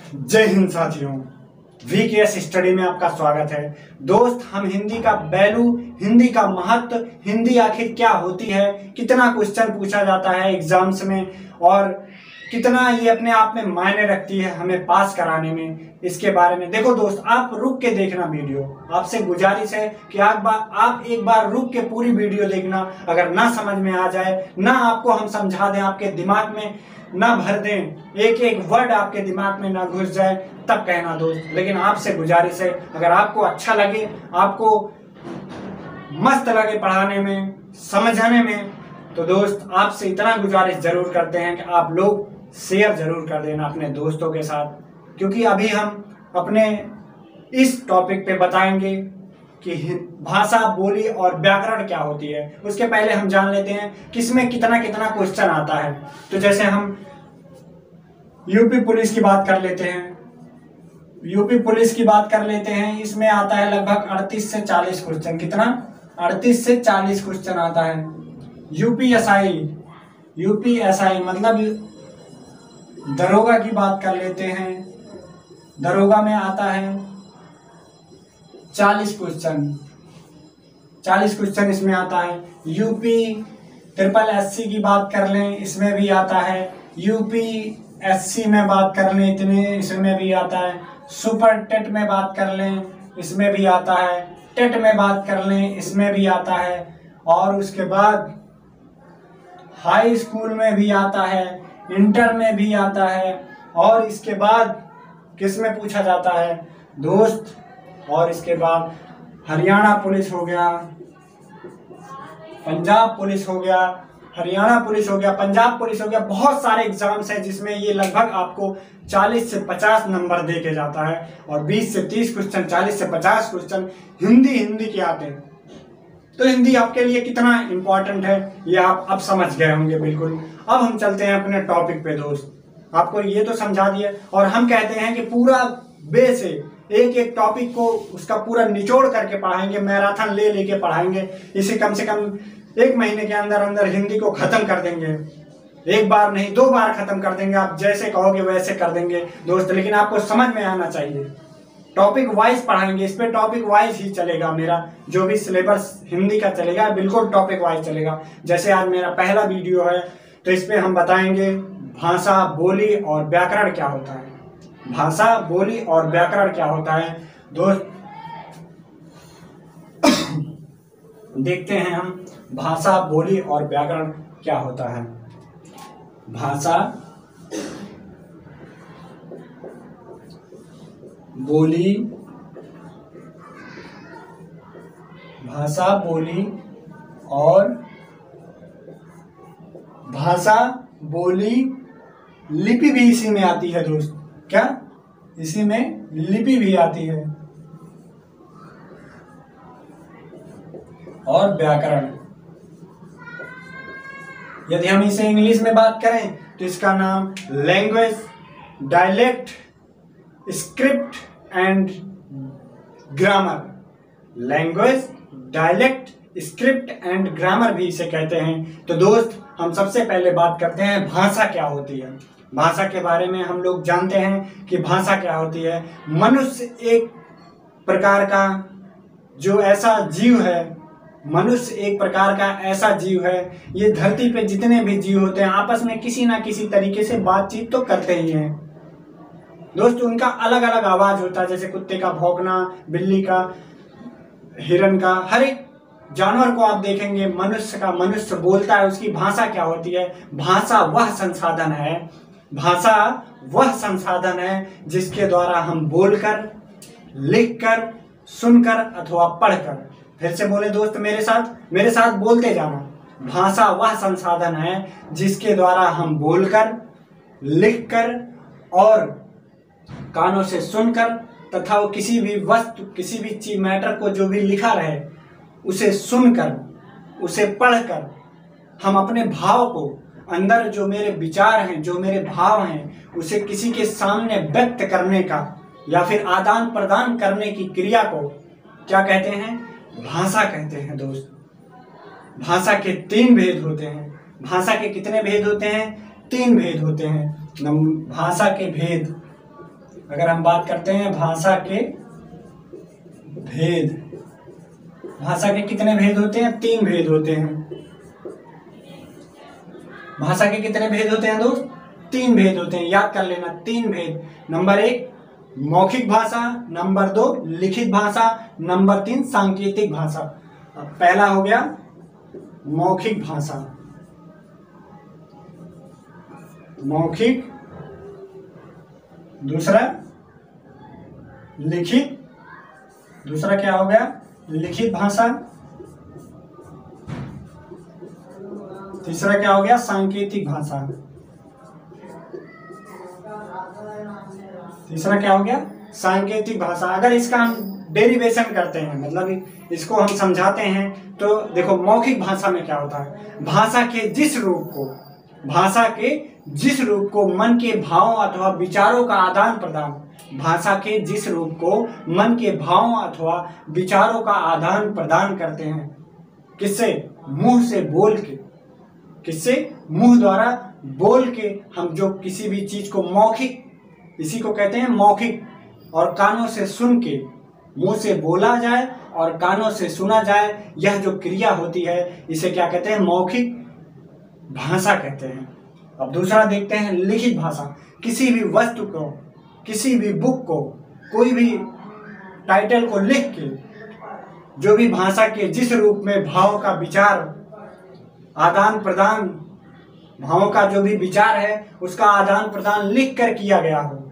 जय हिंद साथियों, VKS study में आपका स्वागत है। दोस्त, हम हिंदी का वैल्यू, हिंदी का महत्व, हिंदी आखिर क्या होती है, कितना क्वेश्चन पूछा जाता है एग्जाम्स में और कितना ये अपने आप में मायने रखती है हमें पास कराने में, इसके बारे में देखो दोस्त। आप रुक के देखना वीडियो, आपसे गुजारिश है कि आप एक बार रुक के पूरी वीडियो देखना। अगर ना समझ में आ जाए, ना आपको हम समझा दें, आपके दिमाग में ना भर दें, एक एक वर्ड आपके दिमाग में ना घुस जाए, तब कहना दोस्त। लेकिन आपसे गुजारिश है, अगर आपको अच्छा लगे, आपको मस्त लगे पढ़ाने में, समझाने में, तो दोस्त आपसे इतना गुजारिश जरूर करते हैं कि आप लोग शेयर जरूर कर देना अपने दोस्तों के साथ, क्योंकि अभी हम अपने इस टॉपिक पे बताएंगे कि भाषा, बोली और व्याकरण क्या होती है। उसके पहले हम जान लेते हैं कि इसमें कितना कितना क्वेश्चन आता है। तो जैसे हम यूपी पुलिस की बात कर लेते हैं, इसमें आता है लगभग 38 से 40 क्वेश्चन। कितना? 38 से 40 क्वेश्चन आता है। यूपीएसआई मतलब दरोगा की बात कर लेते हैं, दरोगा में आता है 40 क्वेश्चन इसमें आता है। SSSC की बात कर लें, इसमें भी आता है। UPSC में बात कर लें, इसमें भी आता है। सुपर टेट में बात कर लें, इसमें भी आता है। टेट में बात कर लें, इसमें भी आता है। और उसके बाद हाई स्कूल में भी आता है, इंटर में भी आता है। और इसके बाद किस में पूछा जाता है दोस्त? और इसके बाद हरियाणा पुलिस हो गया, पंजाब पुलिस हो गया, हरियाणा पुलिस हो गया, पंजाब पुलिस हो गया। बहुत सारे एग्जाम्स हैं जिसमें ये लगभग आपको 40 से 50 नंबर दे के जाता है। और 20 से 30 क्वेश्चन, 40 से 50 क्वेश्चन हिंदी के आते हैं। तो हिंदी आपके लिए कितना इंपॉर्टेंट है ये आप अब समझ गए होंगे बिल्कुल। अब हम चलते हैं अपने टॉपिक पे दोस्त। आपको ये तो समझा दिया, और हम कहते हैं कि पूरा बे से एक एक टॉपिक को उसका पूरा निचोड़ करके पढ़ाएंगे, मैराथन लेके पढ़ाएंगे। इसे कम से कम 1 महीने के अंदर अंदर हिंदी को खत्म कर देंगे। 1 बार नहीं, 2 बार खत्म कर देंगे। आप जैसे कहोगे वैसे कर देंगे दोस्त, लेकिन आपको समझ में आना चाहिए। टॉपिक वाइज पढ़ाएंगे, इस पे टॉपिक वाइज ही चलेगा। मेरा जो भी सिलेबस हिंदी का चलेगा बिल्कुल टॉपिक वाइज चलेगा। जैसे आज मेरा पहला वीडियो है, तो इस पे हम बताएंगे भाषा, बोली और व्याकरण क्या होता है। भाषा, बोली और व्याकरण क्या होता है दोस्त। देखते हैं हम भाषा, बोली और व्याकरण क्या होता है। भाषा, बोली, लिपि भी इसी में आती है दोस्त। क्या? इसी में लिपि भी आती है। और व्याकरण, यदि हम इसे इंग्लिश में बात करें तो इसका नाम language, dialect, script and grammar. Language, dialect, script and grammar भी इसे कहते हैं। तो दोस्त, हम सबसे पहले बात करते हैं भाषा क्या होती है। भाषा के बारे में हम लोग जानते हैं कि भाषा क्या होती है। मनुष्य एक प्रकार का जो ऐसा जीव है, मनुष्य एक प्रकार का ऐसा जीव है, ये धरती पे जितने भी जीव होते हैं आपस में किसी ना किसी तरीके से बातचीत तो करते ही हैं दोस्त। उनका अलग अलग आवाज होता है, जैसे कुत्ते का भौंकना, बिल्ली का, हिरन का। हर एक जानवर को आप देखेंगे, मनुष्य बोलता है। उसकी भाषा क्या होती है? भाषा वह संसाधन है जिसके द्वारा हम बोलकर, लिखकर, सुनकर अथवा पढ़कर। फिर से बोले दोस्त मेरे साथ बोलते जाना। भाषा वह संसाधन है जिसके द्वारा हम बोलकर, लिखकर और कानों से सुनकर तथा वो किसी भी वस्तु, किसी भी चीज, मैटर को जो भी लिखा रहे उसे सुनकर, उसे पढ़कर हम अपने भाव को, अंदर जो मेरे विचार हैं, जो मेरे भाव हैं, उसे किसी के सामने व्यक्त करने का या फिर आदान प्रदान करने की क्रिया को क्या कहते हैं? भाषा कहते हैं दोस्त। भाषा के 3 भेद होते हैं। भाषा के कितने भेद होते हैं? 3 भेद होते हैं। भाषा के भेद अगर हम बात करते हैं भाषा के भेद, भाषा के कितने भेद होते हैं? 3 भेद होते हैं। भाषा के कितने भेद होते हैं दोस्त? 3 भेद होते हैं, याद कर लेना 3 भेद। नंबर 1 मौखिक भाषा, नंबर 2 लिखित भाषा, नंबर 3 सांकेतिक भाषा। अब पहला हो गया मौखिक भाषा, मौखिक, दूसरा लिखित, दूसरा क्या हो गया? लिखित भाषा, तीसरा क्या हो गया? सांकेतिक भाषा। तीसरा क्या हो गया? सांकेतिक भाषा। अगर इसका हम डेरिवेशन करते हैं, मतलब इसको हम समझाते हैं, तो देखो मौखिक भाषा में क्या होता है? भाषा के जिस रूप को, भाषा के जिस रूप को मन के भावों अथवा विचारों का आदान प्रदान, भाषा के जिस रूप को मन के भावों अथवा विचारों का आदान प्रदान करते हैं, किससे? मुंह से बोल के, किससे? मुंह द्वारा बोल के हम जो किसी भी चीज को मौखिक, इसी को कहते हैं मौखिक, और कानों से सुन के, मुंह से बोला जाए और कानों से सुना जाए, यह जो क्रिया होती है इसे क्या कहते हैं? मौखिक भाषा कहते हैं। अब दूसरा देखते हैं लिखित भाषा। किसी भी वस्तु को, किसी भी बुक को, कोई भी टाइटल को लिख के, जो भी भाषा के जिस रूप में भाव का विचार आदान प्रदान, भावों का जो भी विचार है उसका आदान प्रदान लिख कर किया गया हो।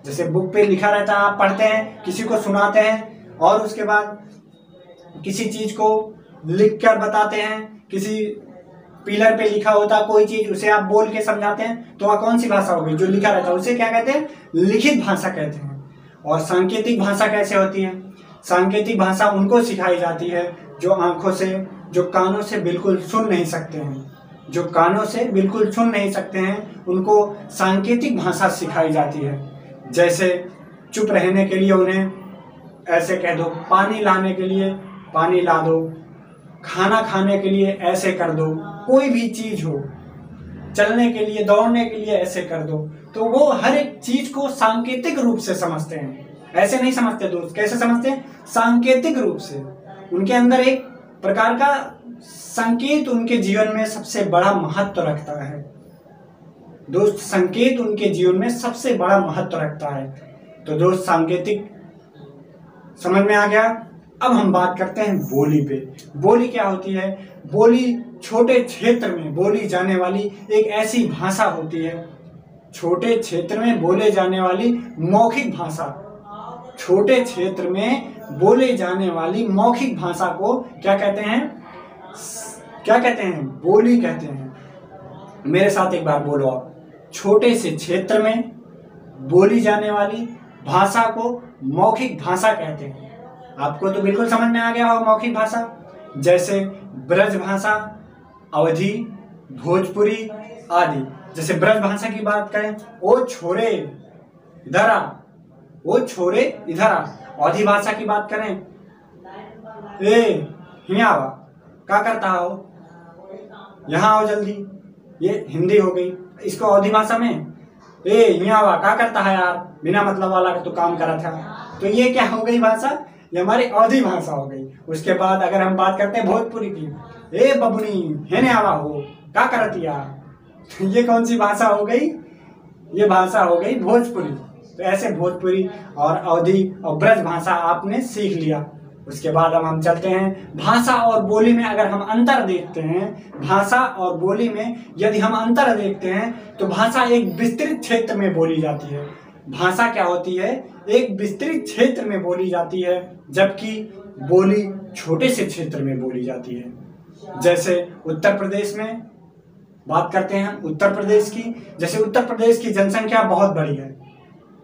जैसे बुक पे लिखा रहता है, आप पढ़ते हैं, किसी को सुनाते हैं, और उसके बाद किसी चीज को लिख कर बताते हैं, किसी पिलर पे लिखा होता कोई चीज, उसे आप बोल के समझाते हैं, तो वह कौन सी भाषा होगी? जो लिखा रहता है उसे क्या कहते हैं? लिखित भाषा कहते हैं। और सांकेतिक भाषा कैसे होती है? सांकेतिक भाषा उनको सिखाई जाती है जो आंखों से, जो कानों से बिल्कुल सुन नहीं सकते हैं, जो कानों से बिल्कुल सुन नहीं सकते हैं, उनको सांकेतिक भाषा सिखाई जाती है। जैसे चुप रहने के लिए उन्हें ऐसे कह दो, पानी लाने के लिए पानी ला दो, खाना खाने के लिए ऐसे कर दो, कोई भी चीज हो, चलने के लिए, दौड़ने के लिए ऐसे कर दो, तो वो हर एक चीज को सांकेतिक रूप से समझते हैं। ऐसे नहीं समझते दोस्त, कैसे समझते हैं? सांकेतिक रूप से। उनके अंदर एक प्रकार का संकेत उनके जीवन में सबसे बड़ा महत्व रखता है दोस्त, संकेत उनके जीवन में सबसे बड़ा महत्व रखता है। तो दोस्त सांकेतिक समझ में आ गया। अब हम बात करते हैं बोली पे। बोली क्या होती है? बोली छोटे क्षेत्र में बोली जाने वाली एक ऐसी भाषा होती है, छोटे क्षेत्र में बोले जाने वाली मौखिक भाषा। छोटे क्षेत्र में बोले जाने वाली मौखिक भाषा को क्या कहते हैं? क्या कहते हैं? बोली कहते हैं। मेरे साथ एक बार बोलो आप, छोटे से क्षेत्र में बोली जाने वाली भाषा को मौखिक भाषा कहते हैं। आपको तो बिल्कुल समझ में आ गया हो मौखिक भाषा। जैसे ब्रज भाषा, अवधी, भोजपुरी आदि। जैसे ब्रज भाषा की बात करें, ओ छोरे इधर आ, ओ छोरे इधर आ। अवधी भाषा की बात करें, ए हिया वा, क्या करता हो, यहाँ आओ जल्दी। ये हिंदी हो गई। इसको अवधी भाषा में, ए हिया वा, क्या करता है यार, बिना मतलब वाला तो काम करा था। तो ये क्या हो गई भाषा? ये हमारी अवधी भाषा हो गई। उसके बाद अगर हम बात करते हैं भोजपुरी की, ए बबुनी हेने आवा हो, क्या करती यार, ये कौन सी भाषा हो गई? ये भाषा हो गई भोजपुरी। तो ऐसे भोजपुरी और अवधी और ब्रज भाषा आपने सीख लिया। उसके बाद अब हम चलते हैं भाषा और बोली में। अगर हम अंतर देखते हैं, भाषा और बोली में यदि हम अंतर देखते हैं, तो भाषा एक विस्तृत क्षेत्र में बोली जाती है। भाषा क्या होती है? एक विस्तृत क्षेत्र में बोली जाती है, जबकि बोली छोटे से क्षेत्र में बोली जाती है। जैसे उत्तर प्रदेश में बात करते हैं, उत्तर प्रदेश की, जैसे उत्तर प्रदेश की जनसंख्या बहुत बड़ी है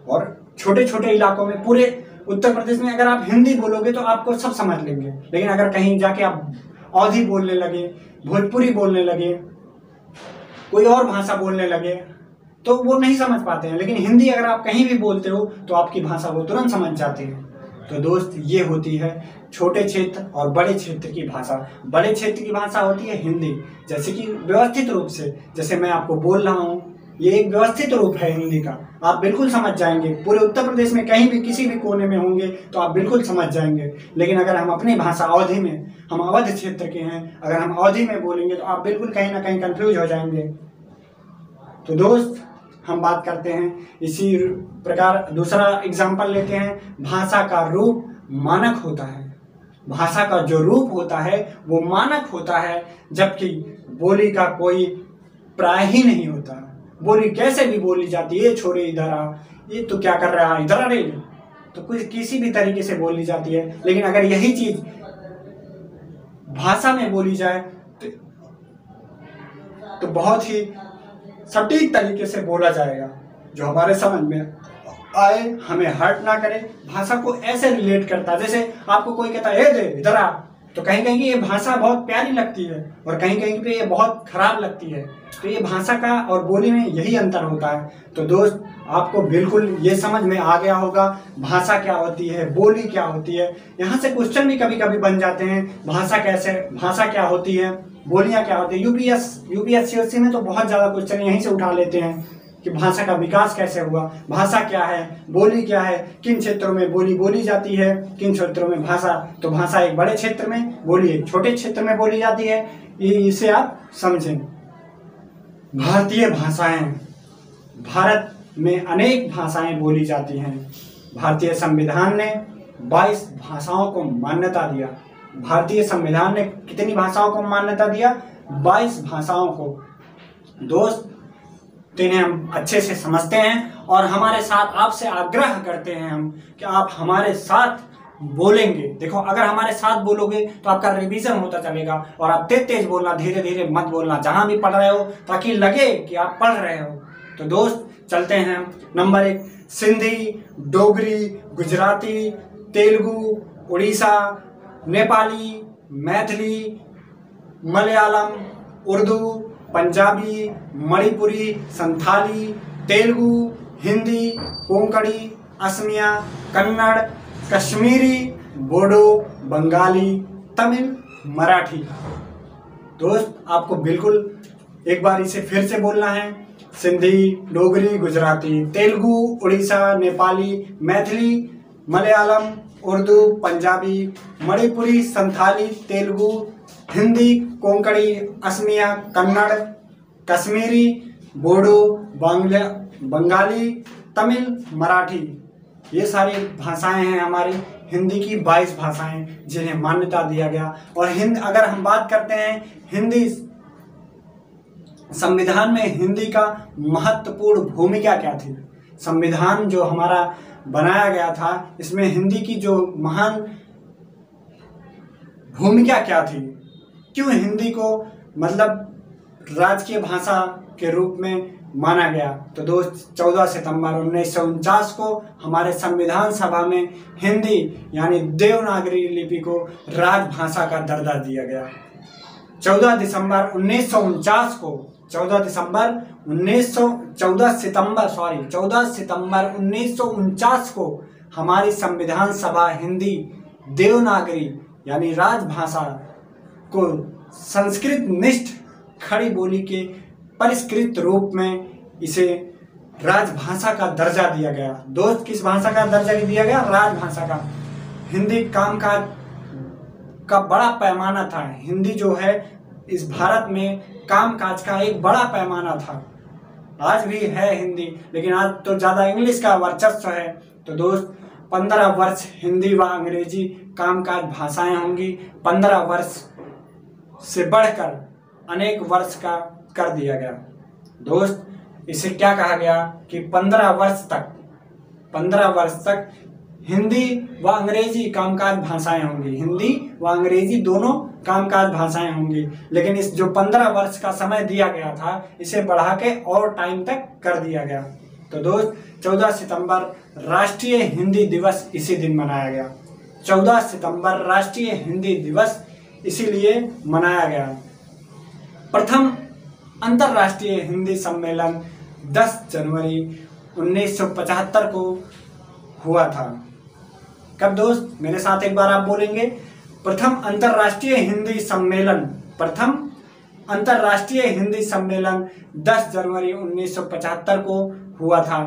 और छोटे छोटे इलाकों में, पूरे उत्तर प्रदेश में अगर आप हिंदी बोलोगे तो आपको सब समझ लेंगे, लेकिन अगर कहीं जाके आप अवधी बोलने लगे, भोजपुरी बोलने लगे, कोई और भाषा बोलने लगे, तो वो नहीं समझ पाते हैं। लेकिन हिंदी अगर आप कहीं भी बोलते हो तो आपकी भाषा वो तुरंत समझ जाते हैं। तो दोस्त ये होती है छोटे क्षेत्र और बड़े क्षेत्र की भाषा। बड़े क्षेत्र की भाषा होती है हिंदी, जैसे कि व्यवस्थित रूप से, जैसे मैं आपको बोल रहा हूँ ये एक व्यवस्थित रूप है हिंदी का। आप बिल्कुल समझ जाएंगे, पूरे उत्तर प्रदेश में कहीं भी किसी भी कोने में होंगे तो आप बिल्कुल समझ जाएंगे। लेकिन अगर हम अपनी भाषा अवधी में, हम अवध क्षेत्र के हैं, अगर हम अवधी में बोलेंगे तो आप बिल्कुल कहीं ना कहीं कंफ्यूज हो जाएंगे। तो दोस्त, हम बात करते हैं इसी प्रकार दूसरा एग्जाम्पल लेते हैं। भाषा का रूप मानक होता है। भाषा का जो रूप होता है वो मानक होता है, जबकि बोली का कोई प्राय ही नहीं होता। बोली कैसे भी बोली जाती है, छोरे इधर आ, ये तो क्या कर रहा है, इधर आ रही, तो कुछ किसी भी तरीके से बोली जाती है। लेकिन अगर यही चीज भाषा में बोली जाए तो बहुत ही सटीक तरीके से बोला जाएगा, जो हमारे समझ में आए, हमें हर्ट ना करे। भाषा को ऐसे रिलेट करता है जैसे आपको कोई कहता है ए दे इधर आ, तो कहीं कहीं ये भाषा बहुत प्यारी लगती है और कहीं कहीं पे ये बहुत खराब लगती है। तो ये भाषा का और बोली में यही अंतर होता है। तो दोस्त, आपको बिल्कुल ये समझ में आ गया होगा भाषा क्या होती है, बोली क्या होती है। यहाँ से क्वेश्चन भी कभी कभी बन जाते हैं, भाषा क्या होती है, बोलियां क्या होती है। यूपीएससी में तो बहुत ज्यादा क्वेश्चन यहीं से उठा लेते हैं कि भाषा का विकास कैसे हुआ, भाषा क्या है, बोली क्या है, किन क्षेत्रों में बोली बोली जाती है, किन क्षेत्रों में भाषा। तो भाषा एक बड़े क्षेत्र में, बोली एक छोटे क्षेत्र में बोली जाती है। इसे आप समझें। भारतीय भाषाएं, भारत में अनेक भाषाएं बोली जाती हैं। भारतीय संविधान ने 22 भाषाओं को मान्यता दिया। भारतीय संविधान ने कितनी भाषाओं को मान्यता दिया? 22 भाषाओं को। दोस्त, तो इन्हें हम अच्छे से समझते हैं और हमारे साथ आपसे आग्रह करते हैं हम कि आप हमारे साथ बोलेंगे। देखो, अगर हमारे साथ बोलोगे तो आपका रिवीजन होता चलेगा और आप तेज तेज बोलना, धीरे धीरे मत बोलना जहां भी पढ़ रहे हो, ताकि लगे कि आप पढ़ रहे हो। तो दोस्त, चलते हैं। नंबर 1, सिंधी, डोगरी, गुजराती, तेलुगु, उड़ीसा, नेपाली, मैथिली, मलयालम, उर्दू, पंजाबी, मणिपुरी, संथाली, तेलुगु, हिंदी, कोंकणी, असमिया, कन्नड़, कश्मीरी, बोडो, बंगाली, तमिल, मराठी। दोस्त, आपको बिल्कुल एक बार इसे फिर से बोलना है। सिंधी, डोगरी, गुजराती, तेलुगु, उड़ीसा, नेपाली, मैथिली, मलयालम, उर्दू, पंजाबी, मणिपुरी, संथाली, तेलुगु, हिंदी, कोंकणी, असमिया, कन्नड़, कश्मीरी, बोडो, बंगाली, तमिल, मराठी। ये सारी भाषाएं हैं हमारी हिंदी की 22 भाषाएं जिन्हें मान्यता दिया गया। और अगर हम बात करते हैं हिंदी संविधान में, हिंदी का महत्वपूर्ण भूमिका क्या थी। संविधान जो हमारा बनाया गया था, इसमें हिंदी की जो महान भूमिका क्या थी, क्यों हिंदी को मतलब राजकीय भाषा के रूप में माना गया। तो दोस्त, 14 सितंबर 1949 को हमारे संविधान सभा में हिंदी यानी देवनागरी लिपि को राजभाषा का दर्जा दिया गया। 14 सितंबर 1949 को हमारी संविधान सभा हिंदी देवनागरी यानी राजभाषा को संस्कृत निष्ठ खड़ी बोली के परिष्कृत रूप में इसे राजभाषा का दर्जा दिया गया। दोस्त, किस भाषा का दर्जा दिया गया? राजभाषा का। हिंदी कामकाज का बड़ा पैमाना था। हिंदी जो है इस भारत में कामकाज का एक बड़ा पैमाना था। आज भी है हिंदी, लेकिन आज तो ज्यादा इंग्लिश का वर्चस्व है। तो दोस्त, 15 वर्ष हिंदी व अंग्रेजी कामकाज भाषाएं होंगी। 15 वर्ष से बढ़कर अनेक वर्ष का कर दिया गया। दोस्त, इसे क्या कहा गया कि 15 वर्ष तक हिंदी व अंग्रेजी कामकाज भाषाएं होंगी। हिंदी व अंग्रेजी दोनों कामकाज भाषाएं होंगी। लेकिन इस जो 15 वर्ष का समय दिया गया था, इसे बढ़ा के और टाइम तक कर दिया गया। तो दोस्त, 14 सितंबर राष्ट्रीय हिंदी दिवस इसी दिन मनाया गया। 14 सितंबर राष्ट्रीय हिंदी दिवस इसीलिए मनाया गया। प्रथम अंतर्राष्ट्रीय हिंदी सम्मेलन 10 जनवरी 1975 को हुआ था। कब दोस्त? मेरे साथ एक बार आप बोलेंगे। प्रथम अंतर्राष्ट्रीय हिंदी सम्मेलन, प्रथम अंतर्राष्ट्रीय हिंदी सम्मेलन 10 जनवरी 1975 को हुआ था।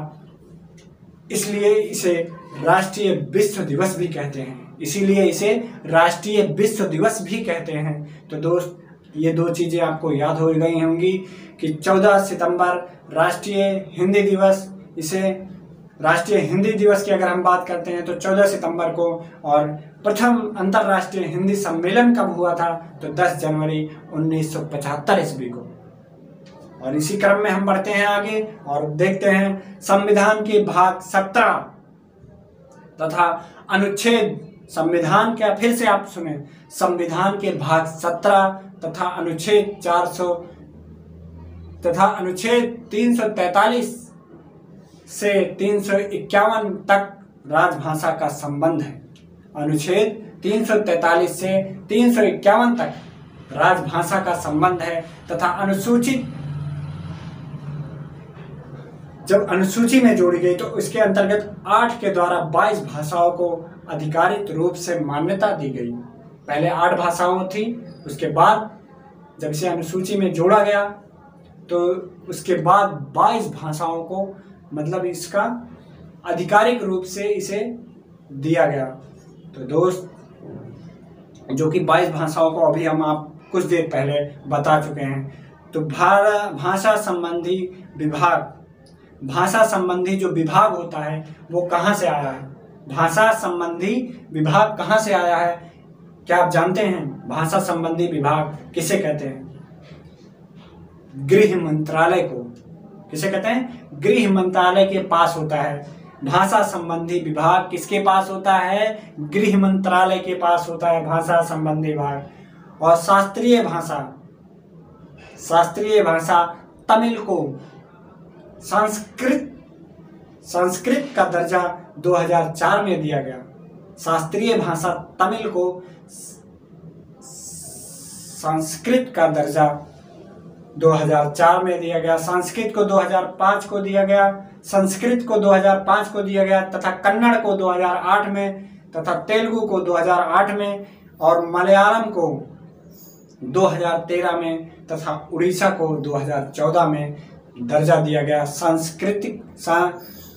इसलिए इसे राष्ट्रीय विश्व दिवस भी कहते हैं। इसीलिए इसे राष्ट्रीय विश्व दिवस भी कहते हैं। तो दोस्त, ये दो चीज़ें आपको याद हो गई होंगी कि 14 सितंबर राष्ट्रीय हिंदी दिवस, इसे राष्ट्रीय हिंदी दिवस की अगर हम बात करते हैं तो 14 सितंबर को, और प्रथम अंतर्राष्ट्रीय हिंदी सम्मेलन कब हुआ था तो 10 जनवरी 1975 ईस्वी को। और इसी क्रम में हम बढ़ते हैं आगे और देखते हैं संविधान के भाग 17 तथा अनुच्छेद, संविधान का फिर से आप सुने, संविधान के भाग 17 तथा अनुच्छेद 400 तथा अनुच्छेद 343 से 351 तक राजभाषा का संबंध है। अनुच्छेद 343 से 351 तक राजभाषा का संबंध है तथा अनुसूचित, जब अनुसूची में जोड़ी गई तो इसके अंतर्गत 8 के द्वारा 22 भाषाओं को आधिकारिक रूप से मान्यता दी गई। पहले 8 भाषाओं थी, उसके बाद जब इसे अनुसूची में जोड़ा गया तो उसके बाद 22 भाषाओं को, मतलब इसका आधिकारिक रूप से इसे दिया गया। तो दोस्त, जो कि 22 भाषाओं को अभी हम आप कुछ देर पहले बता चुके हैं। तो भाषा संबंधी विभाग, भाषा संबंधी जो विभाग होता है वो कहाँ से आया है? भाषा संबंधी विभाग कहाँ से आया है? क्या आप जानते हैं भाषा संबंधी विभाग किसे कहते हैं? गृह मंत्रालय को। किसे कहते हैं? गृह मंत्रालय के पास होता है भाषा संबंधी विभाग। किसके पास होता है? गृह मंत्रालय के पास होता है भाषा संबंधी विभाग। और शास्त्रीय भाषा, शास्त्रीय भाषा तमिल को संस्कृत का दर्जा 2004 में दिया गया। शास्त्रीय भाषा तमिल को संस्कृत का दर्जा 2004 में दिया गया। संस्कृत को 2005 को दिया गया, संस्कृत को 2005 को दिया गया तथा कन्नड़ को 2008 में तथा तेलुगु को 2008 में और मलयालम को 2013 में तथा उड़ीसा को 2014 में दर्जा दिया गया। सांस्कृतिक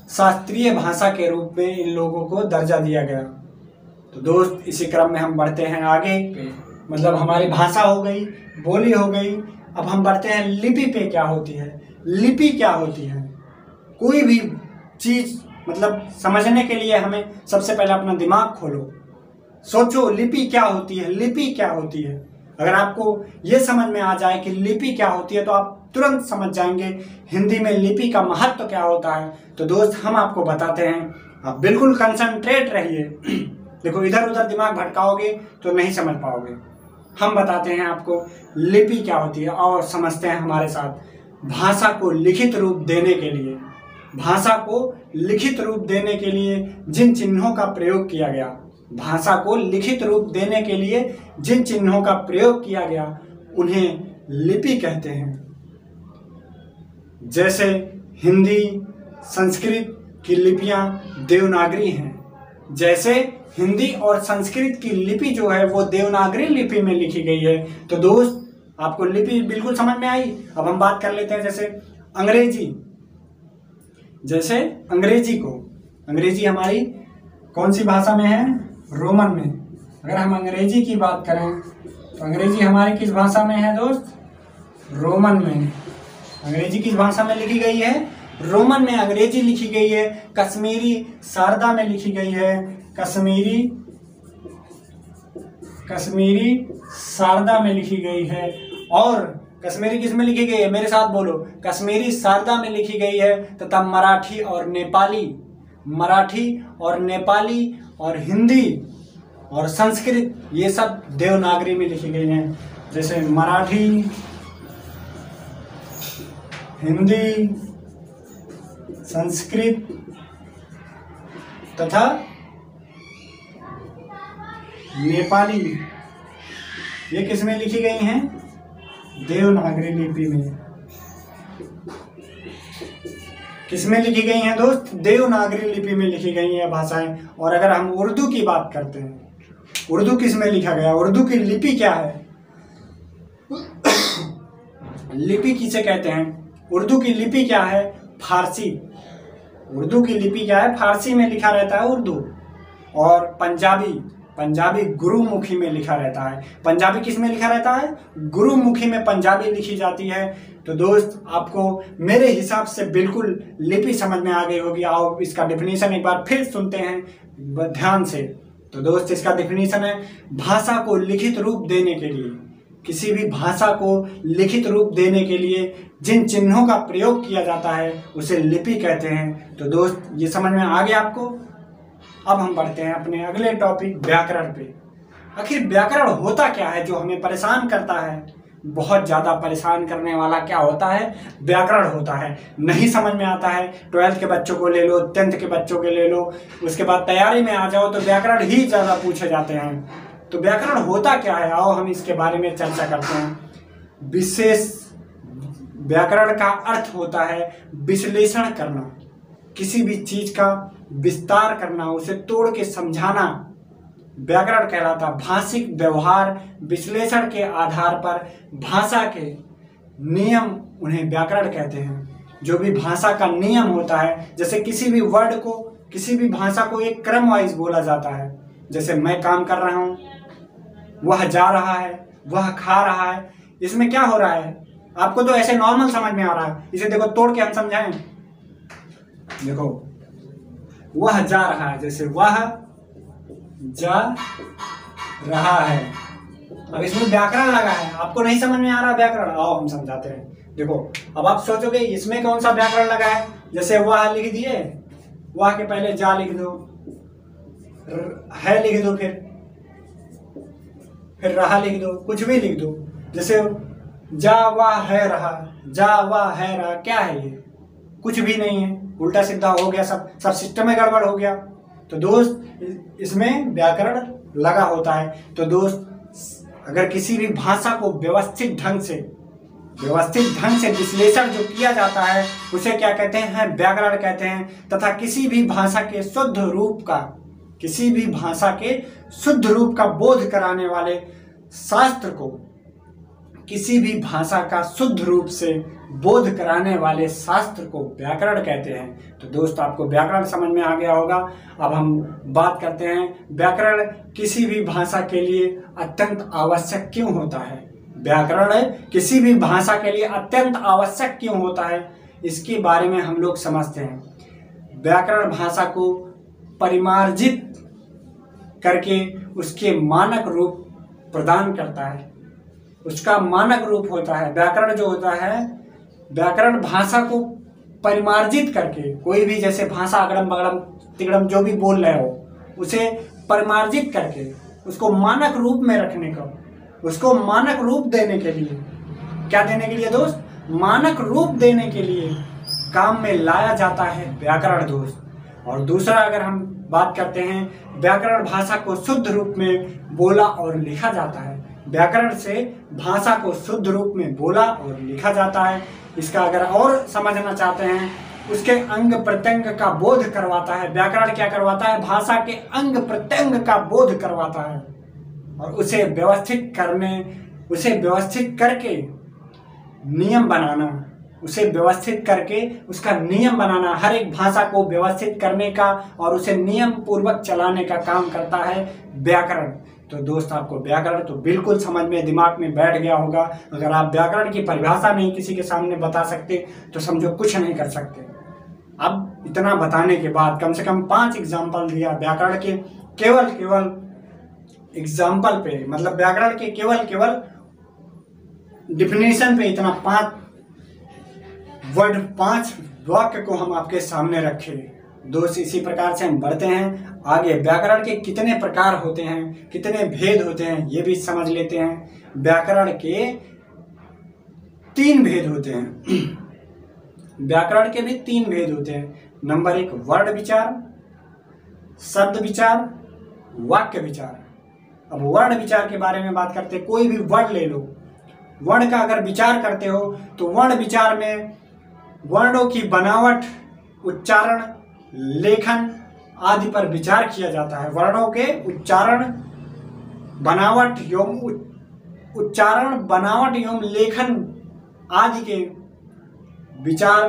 शास्त्रीय भाषा के रूप में इन लोगों को दर्जा दिया गया। तो दोस्त, इसी क्रम में हम बढ़ते हैं आगे। मतलब हमारी भाषा हो गई, बोली हो गई, अब हम बढ़ते हैं लिपि पे। क्या होती है लिपि? क्या होती है? कोई भी चीज मतलब समझने के लिए हमें सबसे पहले अपना दिमाग खोलो, सोचो लिपि क्या होती है, लिपि क्या होती है। अगर आपको ये समझ में आ जाए कि लिपि क्या होती है तो आप तुरंत समझ जाएंगे हिंदी में लिपि का महत्व क्या होता है। तो दोस्त, हम आपको बताते हैं, आप बिल्कुल कंसंट्रेट रहिए। देखो, इधर उधर दिमाग भटकाओगे तो नहीं समझ पाओगे। हम बताते हैं आपको लिपि क्या होती है और समझते हैं हमारे साथ। भाषा को लिखित रूप देने के लिए, भाषा को लिखित रूप देने के लिए जिन चिन्हों का प्रयोग किया गया, भाषा को लिखित रूप देने के लिए जिन चिन्हों का प्रयोग किया गया उन्हें लिपि कहते हैं। जैसे हिंदी, संस्कृत की लिपियां देवनागरी हैं। जैसे हिंदी और संस्कृत की लिपि जो है वो देवनागरी लिपि में लिखी गई है। तो दोस्त, आपको लिपि बिल्कुल समझ में आई। अब हम बात कर लेते हैं जैसे अंग्रेजी। जैसे अंग्रेजी को, अंग्रेजी हमारी कौन सी भाषा में है? रोमन में। अगर हम अंग्रेजी की बात करें तो अंग्रेजी हमारी किस भाषा में है दोस्त? रोमन में। अंग्रेजी किस भाषा में लिखी गई है? रोमन में अंग्रेजी लिखी गई है। कश्मीरी शारदा में लिखी गई है। कश्मीरी शारदा में लिखी गई है। और कश्मीरी किस में लिखी गई है? मेरे साथ बोलो, कश्मीरी शारदा में लिखी गई है। तथा मराठी और नेपाली और हिंदी और संस्कृत, ये सब देवनागरी में लिखी गई हैं। जैसे मराठी, हिंदी, संस्कृत तथा नेपाली, ये किस में लिखी गई हैं? देवनागरी लिपि में। किस में लिखी गई हैं दोस्त? देवनागरी लिपि में लिखी गई हैं भाषाएं। और अगर हम उर्दू की बात करते हैं, उर्दू किस में लिखा गया? उर्दू की लिपि क्या है? लिपि किसे कहते हैं? उर्दू की लिपि क्या है? फारसी। उर्दू की लिपि क्या है? फारसी में लिखा रहता है उर्दू। और पंजाबी गुरुमुखी में लिखा रहता है। पंजाबी किस में लिखा रहता है? गुरुमुखी में पंजाबी लिखी जाती है। तो दोस्त आपको मेरे हिसाब से बिल्कुल लिपि समझ में आ गई होगी। आओ इसका डेफिनेशन एक बार फिर सुनते हैं ध्यान से। तो दोस्त इसका डेफिनेशन है, भाषा को लिखित रूप देने के लिए, किसी भी भाषा को लिखित रूप देने के लिए जिन चिन्हों का प्रयोग किया जाता है उसे लिपि कहते हैं। तो दोस्त ये समझ में आ गया आपको। अब हम बढ़ते हैं अपने अगले टॉपिक व्याकरण पे। आखिर व्याकरण होता क्या है जो हमें परेशान करता है? बहुत ज़्यादा परेशान करने वाला क्या होता है? व्याकरण होता है। नहीं समझ में आता है, 12th के बच्चों को ले लो, 10th के बच्चों के ले लो, उसके बाद तैयारी में आ जाओ तो व्याकरण ही ज़्यादा पूछे जाते हैं। तो व्याकरण होता क्या है, आओ हम इसके बारे में चर्चा करते हैं। विशेष व्याकरण का अर्थ होता है विश्लेषण करना, किसी भी चीज का विस्तार करना, उसे तोड़ के समझाना व्याकरण कहलाता। भाषिक व्यवहार विश्लेषण के आधार पर भाषा के नियम उन्हें व्याकरण कहते हैं। जो भी भाषा का नियम होता है, जैसे किसी भी वर्ड को, किसी भी भाषा को एक क्रम वाइज बोला जाता है। जैसे मैं काम कर रहा हूँ, वह जा रहा है, वह खा रहा है। इसमें क्या हो रहा है? आपको तो ऐसे नॉर्मल समझ में आ रहा है, इसे देखो तोड़ के हम समझाएं। देखो वह जा रहा है, जैसे वह जा रहा है। अब इसमें व्याकरण लगा है, आपको नहीं समझ में आ रहा व्याकरण, आओ हम समझाते हैं। देखो अब आप सोचोगे इसमें कौन सा व्याकरण लगा है। जैसे वह लिख दिए, वह के पहले जा लिख दो, है लिख दो, फिर रहा लिख दो, कुछ भी लिख दो। जैसे जा वह है रहा, जा वह है रहा, क्या है ये? कुछ भी नहीं है, उल्टा सीधा हो गया, सब सिस्टम में गड़बड़ हो गया। तो दोस्त इसमें व्याकरण लगा होता है। तो दोस्त अगर किसी भी भाषा को व्यवस्थित ढंग से विश्लेषण जो किया जाता है उसे क्या कहते हैं? व्याकरण कहते हैं। तथा किसी भी भाषा के शुद्ध रूप का बोध कराने वाले शास्त्र को, किसी भी भाषा का शुद्ध रूप से बोध कराने वाले शास्त्र को व्याकरण कहते हैं। तो दोस्त आपको व्याकरण समझ में आ गया होगा। अब हम बात करते हैं व्याकरण किसी भी भाषा के लिए अत्यंत आवश्यक क्यों होता है। व्याकरण किसी भी भाषा के लिए अत्यंत आवश्यक क्यों होता है, इसके बारे में हम लोग समझते हैं। व्याकरण भाषा को परिमार्जित करके उसके मानक रूप प्रदान करता है, उसका मानक रूप होता है। व्याकरण जो होता है, व्याकरण भाषा को परिमार्जित करके, कोई भी जैसे भाषा अगड़म बगड़म तिगड़म जो भी बोल रहे हो उसे परिमार्जित करके उसको मानक रूप में रखने का, उसको मानक रूप देने के लिए, क्या देने के लिए दोस्त? मानक रूप देने के लिए काम में लाया जाता है व्याकरण दोस्त। और दूसरा अगर हम बात करते हैं, व्याकरण भाषा को शुद्ध रूप में बोला और लिखा जाता है। व्याकरण से भाषा को शुद्ध रूप में बोला और लिखा जाता है। इसका अगर और समझना चाहते हैं, उसके अंग प्रत्यंग का बोध करवाता है। व्याकरण क्या करवाता है? भाषा के अंग प्रत्यंग का बोध करवाता है और उसे व्यवस्थित करके नियम बनाना, उसे व्यवस्थित करके उसका नियम बनाना, हर एक भाषा को व्यवस्थित करने का और उसे नियम पूर्वक चलाने का काम करता है व्याकरण। तो दोस्त आपको व्याकरण तो बिल्कुल समझ में, दिमाग में बैठ गया होगा। अगर आप व्याकरण की परिभाषा नहीं किसी के सामने बता सकते तो समझो कुछ नहीं कर सकते। अब इतना बताने के बाद कम से कम 5 एग्जाम्पल दिया व्याकरण के, केवल एग्जाम्पल पे, मतलब व्याकरण के केवल डिफिनेशन पे इतना 5 वाक्य को हम आपके सामने रखे। दोस्त इसी प्रकार से हम बढ़ते हैं आगे। व्याकरण के कितने प्रकार होते हैं, कितने भेद होते हैं, ये भी समझ लेते हैं। व्याकरण के 3 भेद होते हैं। व्याकरण के भी 3 भेद होते हैं। नंबर 1 वर्ण विचार, शब्द विचार, वाक्य विचार। अब वर्ण विचार के बारे में बात करते हैं। कोई भी वर्ण ले लो, वर्ण का अगर विचार करते हो तो वर्ण विचार में वर्णों की बनावट, उच्चारण, लेखन आदि पर विचार किया जाता है। वर्णों के उच्चारण, बनावट एवं लेखन आदि के विचार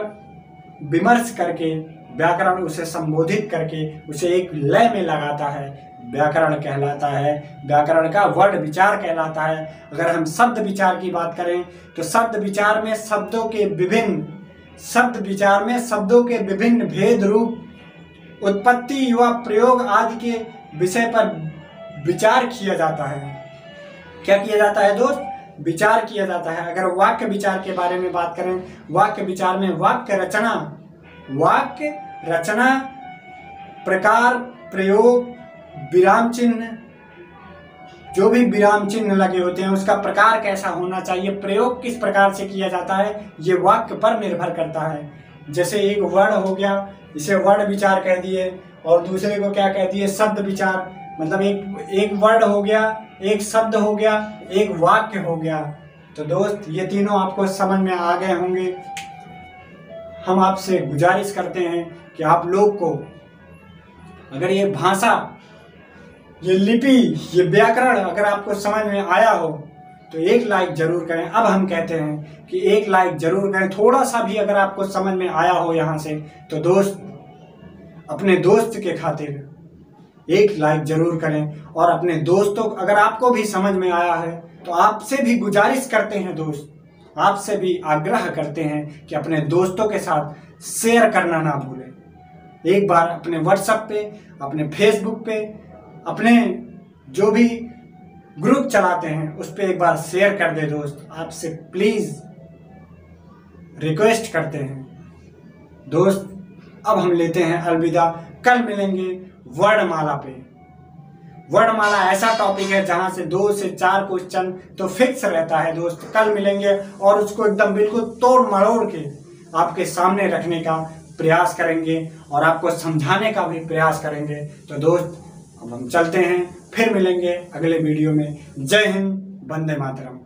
विमर्श करके व्याकरण उसे संबोधित करके उसे एक लय में लगाता है, व्याकरण कहलाता है। व्याकरण का वर्ण विचार कहलाता है। अगर हम शब्द विचार की बात करें तो शब्द विचार में शब्दों के विभिन्न भेद, रूप, उत्पत्ति व प्रयोग आदि के विषय पर विचार किया जाता है। क्या किया जाता है दोस्त? विचार किया जाता है। अगर वाक्य विचार के बारे में बात करें, वाक्य विचार में वाक्य रचना, प्रकार, प्रयोग, विराम चिन्ह, जो भी विराम चिन्ह लगे होते हैं उसका प्रकार कैसा होना चाहिए, प्रयोग किस प्रकार से किया जाता है, ये वाक्य पर निर्भर करता है। जैसे एक वर्ण हो गया, इसे वर्ण विचार कह दिए, और दूसरे को क्या कह दिए? शब्द विचार। मतलब एक वर्ण हो गया, एक शब्द हो गया, एक वाक्य हो गया। तो दोस्त ये तीनों आपको समझ में आ गए होंगे। हम आपसे गुजारिश करते हैं कि आप लोग को अगर ये भाषा, ये लिपि, ये व्याकरण अगर आपको समझ में आया हो तो एक लाइक जरूर करें। अब हम कहते हैं कि एक लाइक जरूर करें। थोड़ा सा भी अगर आपको समझ में आया हो यहाँ से तो दोस्त अपने दोस्त के खातिर एक लाइक जरूर करें। और अपने दोस्तों, अगर आपको भी समझ में आया है तो आपसे भी गुजारिश करते हैं दोस्त, आपसे भी आग्रह करते हैं कि अपने दोस्तों के साथ शेयर करना ना भूलें। एक बार अपने व्हाट्सएप पे, अपने फेसबुक पे, अपने जो भी ग्रुप चलाते हैं उस पे एक बार शेयर कर दे दोस्त। आपसे प्लीज रिक्वेस्ट करते हैं दोस्त। अब हम लेते हैं अलविदा। कल मिलेंगे वर्णमाला पे। वर्णमाला ऐसा टॉपिक है जहां से 2 से 4 क्वेश्चन तो फिक्स रहता है दोस्त। कल मिलेंगे और उसको एकदम बिल्कुल तोड़ मरोड़ के आपके सामने रखने का प्रयास करेंगे और आपको समझाने का भी प्रयास करेंगे। तो दोस्त अब हम चलते हैं, फिर मिलेंगे अगले वीडियो में। जय हिंद, वंदे मातरम।